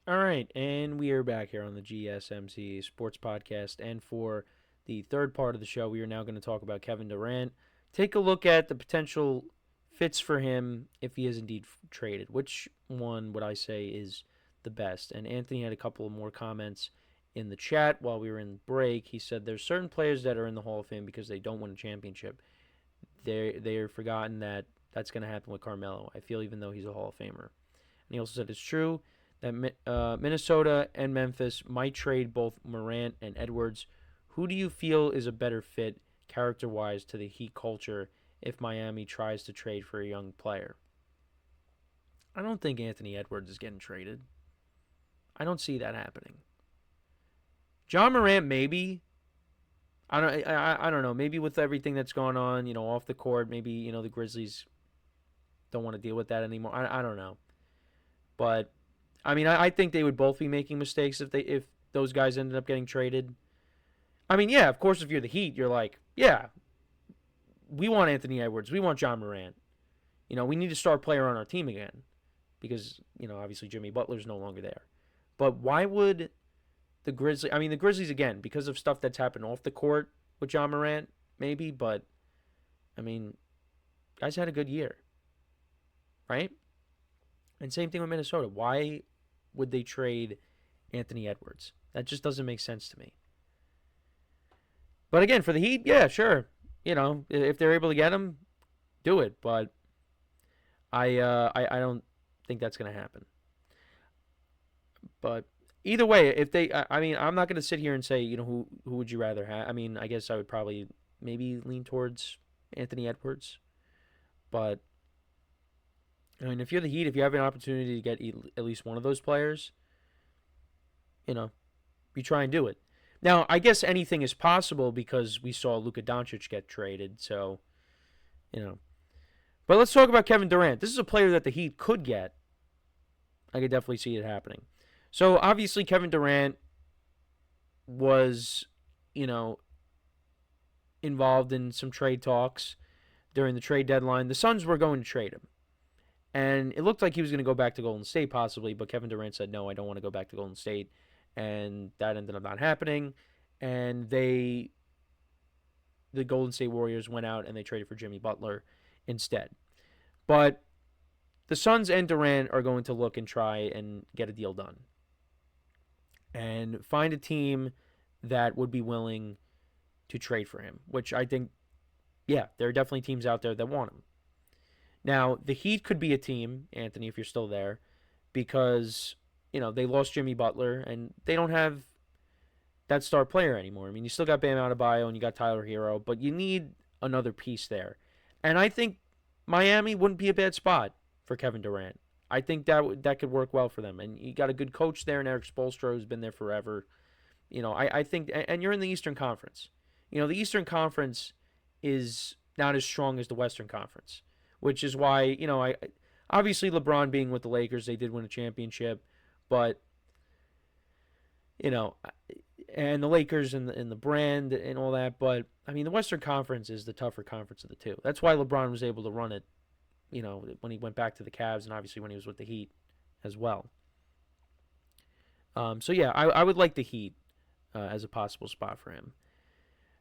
All right, and we are back here on the GSMC Sports Podcast. And for the third part of the show, we are now going to talk about Kevin Durant. Take a look at the potential fits for him if he is indeed traded. Which one would I say is the best? And Anthony had a couple of more comments in the chat while we were in break. He said there's certain players that are in the Hall of Fame because they don't win a championship. They're forgotten that that's going to happen with Carmelo. I feel even though he's a Hall of Famer. And he also said it's true that Minnesota and Memphis might trade both Morant and Edwards. Who do you feel is a better fit character-wise to the Heat culture if Miami tries to trade for a young player? I don't think Anthony Edwards is getting traded. I don't see that happening. John Morant, maybe. I don't know. Maybe with everything that's going on, off the court, maybe the Grizzlies don't want to deal with that anymore. I don't know, but I think they would both be making mistakes if those guys ended up getting traded. Yeah, of course, if you're the Heat, you're like, yeah, we want Anthony Edwards, we want John Morant. We need a star player on our team again because obviously Jimmy Butler's no longer there. But why would the Grizzlies? The Grizzlies again because of stuff that's happened off the court with John Morant, maybe. But guys had a good year, right? And same thing with Minnesota. Why would they trade Anthony Edwards? That just doesn't make sense to me. But again, for the Heat, yeah, sure. If they're able to get him, do it. But I don't think that's going to happen. But either way, if they, I'm not going to sit here and say, who would you rather have? I guess I would probably maybe lean towards Anthony Edwards. But if you're the Heat, if you have an opportunity to get at least one of those players, you try and do it. Now, I guess anything is possible because we saw Luka Doncic get traded. So, But let's talk about Kevin Durant. This is a player that the Heat could get. I could definitely see it happening. So, obviously, Kevin Durant was, involved in some trade talks during the trade deadline. The Suns were going to trade him. And it looked like he was going to go back to Golden State possibly, but Kevin Durant said, no, I don't want to go back to Golden State. And that ended up not happening. And the Golden State Warriors went out and they traded for Jimmy Butler instead. But the Suns and Durant are going to look and try and get a deal done. And find a team that would be willing to trade for him, which I think, yeah, there are definitely teams out there that want him. Now, the Heat could be a team, Anthony, if you're still there, because, they lost Jimmy Butler, and they don't have that star player anymore. You still got Bam Adebayo, and you got Tyler Hero, but you need another piece there. And I think Miami wouldn't be a bad spot for Kevin Durant. I think that could work well for them. And you got a good coach there, and Eric Spoelstra, who's been there forever. I think, and you're in the Eastern Conference. The Eastern Conference is not as strong as the Western Conference, which is why, obviously LeBron being with the Lakers, they did win a championship, but, and the Lakers and the brand and all that, but, the Western Conference is the tougher conference of the two. That's why LeBron was able to run it, when he went back to the Cavs and obviously when he was with the Heat as well. So, yeah, I would like the Heat as a possible spot for him.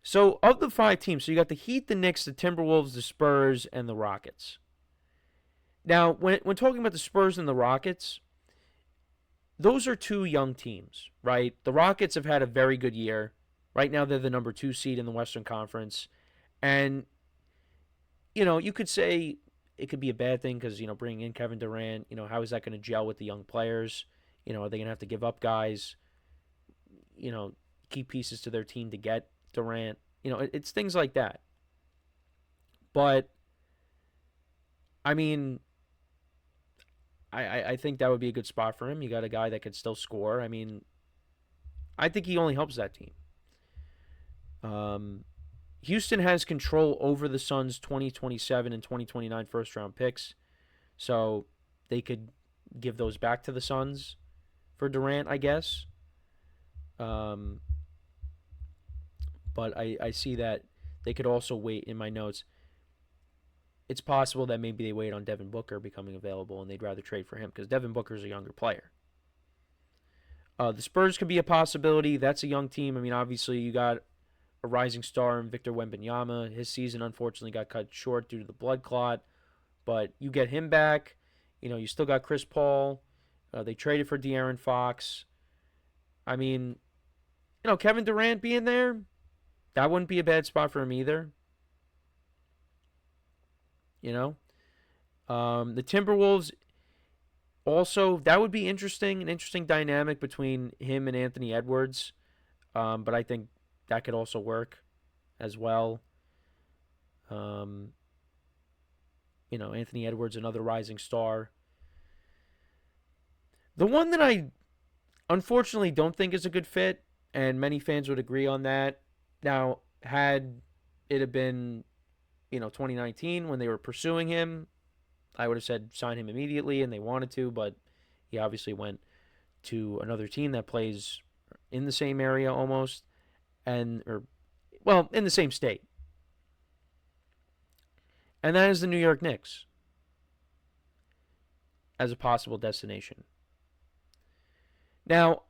So, of the 5 teams, so you got the Heat, the Knicks, the Timberwolves, the Spurs, and the Rockets. Now, when talking about the Spurs and the Rockets, those are 2 young teams, right? The Rockets have had a very good year. Right now, they're the number 2 seed in the Western Conference. And, you could say it could be a bad thing because, bringing in Kevin Durant, how is that going to gel with the young players? Are they going to have to give up guys, key pieces to their team to get Durant? It's things like that. But, I think that would be a good spot for him. You got a guy that could still score. I think he only helps that team. Houston has control over the Suns' 2027 and 2029 first-round picks. So they could give those back to the Suns for Durant, I guess. But I see that they could also wait in my notes. It's possible that maybe they wait on Devin Booker becoming available and they'd rather trade for him because Devin Booker is a younger player. The Spurs could be a possibility. That's a young team. I mean, obviously, you got a rising star in Victor Wembanyama. His season, unfortunately, got cut short due to the blood clot. But you get him back. You still got Chris Paul. They traded for De'Aaron Fox. I mean, Kevin Durant being there, that wouldn't be a bad spot for him either. The Timberwolves also, that would be interesting, an interesting dynamic between him and Anthony Edwards. But I think that could also work as well. Anthony Edwards, another rising star. The one that I unfortunately don't think is a good fit, and many fans would agree on that. Now, had it have been, 2019 when they were pursuing him, I would have said sign him immediately, and they wanted to, but he obviously went to another team that plays in the same area almost, in the same state. And that is the New York Knicks as a possible destination. Now,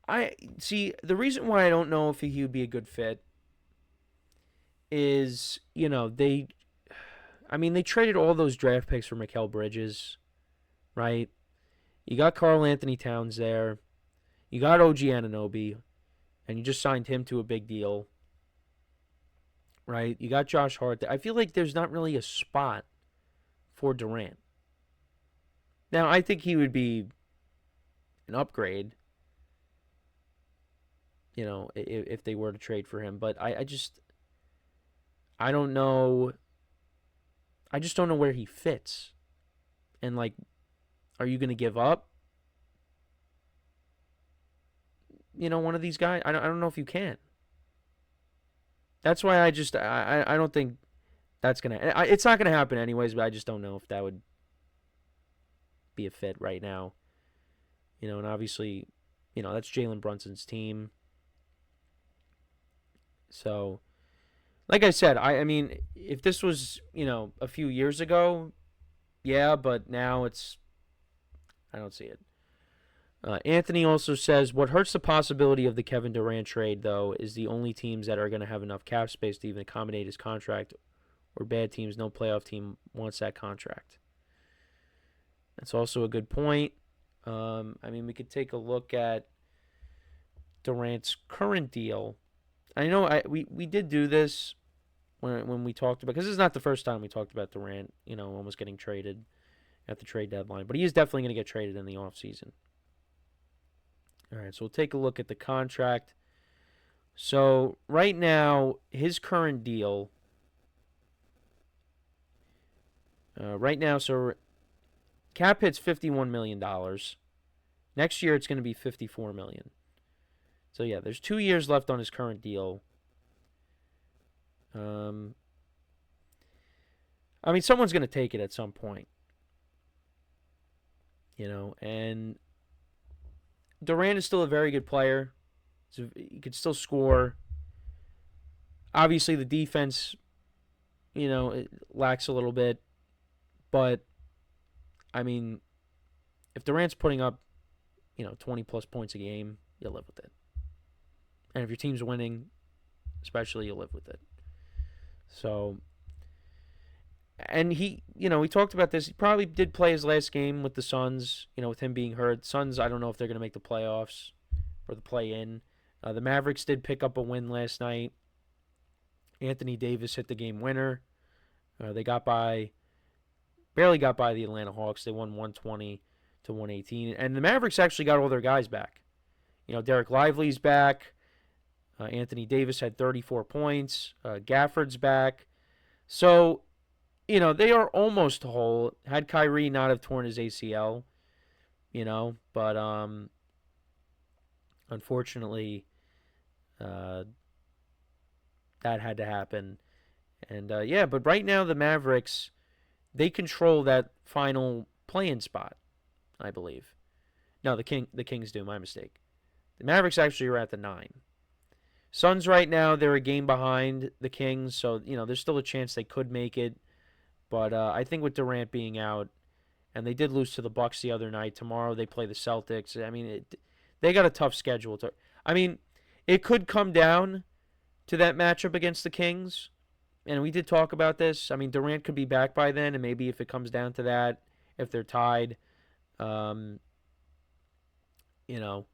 I see the reason why I don't know if he would be a good fit is, they traded all those draft picks for Mikal Bridges, right? You got Karl Anthony Towns there. You got OG Anunoby, and you just signed him to a big deal, right? You got Josh Hart. I feel like there's not really a spot for Durant. Now, I think he would be an upgrade, if they were to trade for him. But I don't know. I just don't know where he fits. And, are you going to give up? One of these guys? I don't know if you can. That's why I don't think that's going to... It's not going to happen anyways, but I just don't know if that would be a fit right now. And obviously, that's Jalen Brunson's team. So, like I said, I mean, if this was, a few years ago, yeah, but now I don't see it. Anthony also says, what hurts the possibility of the Kevin Durant trade, though, is the only teams that are going to have enough cap space to even accommodate his contract, or bad teams, no playoff team wants that contract. That's also a good point. We could take a look at Durant's current deal. I know we did do this when we talked about, because this is not the first time we talked about Durant, almost getting traded at the trade deadline. But he is definitely going to get traded in the offseason. All right, so we'll take a look at the contract. So right now, his current deal, so cap hit's $51 million. Next year, it's going to be $54 million. So, yeah, there's 2 years left on his current deal. Someone's going to take it at some point. And Durant is still a very good player. So he could still score. Obviously, the defense, it lacks a little bit. But, if Durant's putting up, 20-plus points a game, you'll live with it. And if your team's winning, especially, you'll live with it. So, and he, we talked about this. He probably did play his last game with the Suns, with him being hurt. Suns, I don't know if they're going to make the playoffs or the play-in. The Mavericks did pick up a win last night. Anthony Davis hit the game winner. They barely got by the Atlanta Hawks. They won 120-118. And the Mavericks actually got all their guys back. Derek Lively's back. Anthony Davis had 34 points. Gafford's back. So, they are almost whole. Had Kyrie not have torn his ACL, but unfortunately, that had to happen. And, but right now the Mavericks, they control that final play-in spot, I believe. No, the Kings do, my mistake. The Mavericks actually are at the 9. Suns right now, they're a game behind the Kings, so, there's still a chance they could make it. But I think with Durant being out and they did lose to the Bucks the other night. Tomorrow they play the Celtics. I mean, they got a tough schedule. I mean, it could come down to that matchup against the Kings, and we did talk about this. I mean, Durant could be back by then, and maybe if it comes down to that, if they're tied, um, you know,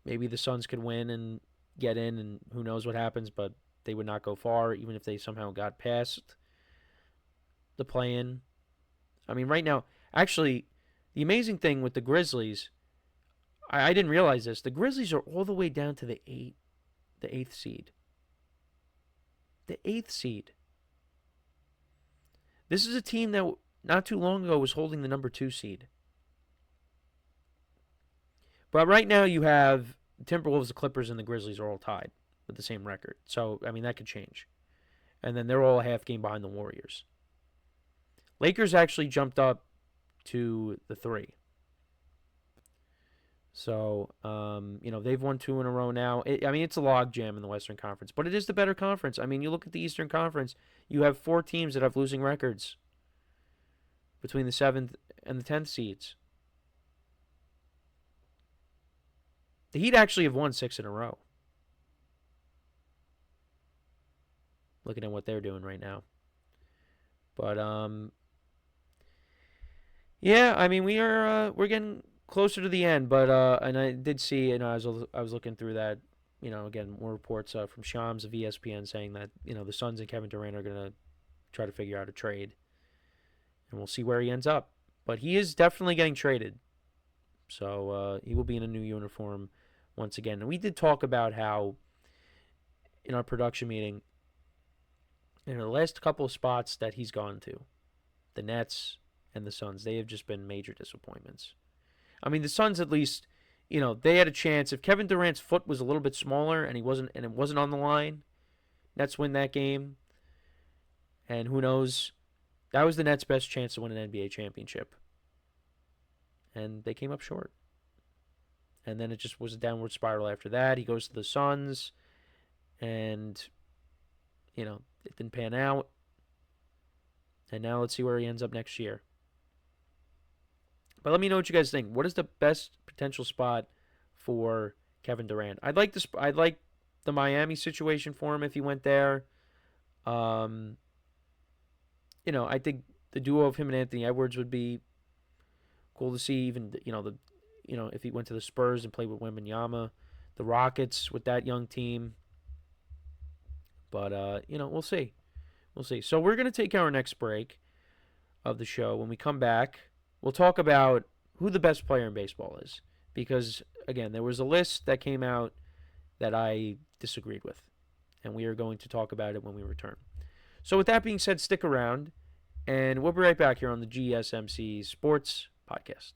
maybe the Suns could win and get in, and who knows what happens, but they would not go far, even if they somehow got past the play-in. I mean, right now, actually, the amazing thing with the Grizzlies, I didn't realize this. The Grizzlies are all the way down to the eighth seed. The eighth seed. This is a team that not too long ago was holding the number 2 seed. But right now you have the Timberwolves, the Clippers, and the Grizzlies are all tied with the same record. So, I mean, that could change. And then they're all a half game behind the Warriors. Lakers actually jumped up to the 3. So, they've won 2 in a row now. It's a logjam in the Western Conference, but it is the better conference. I mean, you look at the Eastern Conference, you have 4 teams that have losing records between the 7th and the 10th seeds. The Heat actually have won 6 in a row. Looking at what they're doing right now. But, yeah, I mean, we're getting closer to the end, but and I did see, I was looking through that, again, more reports from Shams of ESPN saying that, the Suns and Kevin Durant are going to try to figure out a trade, and we'll see where he ends up. But he is definitely getting traded, so he will be in a new uniform once again. And we did talk about how, in our production meeting, in the last couple of spots that he's gone to, the Nets and the Suns, they have just been major disappointments. I mean, the Suns at least, they had a chance. If Kevin Durant's foot was a little bit smaller and it wasn't on the line, Nets win that game. And who knows? That was the Nets' best chance to win an NBA championship. And they came up short. And then it just was a downward spiral after that. He goes to the Suns, and it didn't pan out. And now let's see where he ends up next year. But let me know what you guys think. What is the best potential spot for Kevin Durant? I'd like the Miami situation for him if he went there. I think the duo of him and Anthony Edwards would be cool to see. Even if he went to the Spurs and played with Wembanyama, the Rockets with that young team. But we'll see. We'll see. So we're gonna take our next break of the show. When we come back, we'll talk about who the best player in baseball is. Because, again, there was a list that came out that I disagreed with. And we are going to talk about it when we return. So with that being said, stick around. And we'll be right back here on the GSMC Sports Podcast.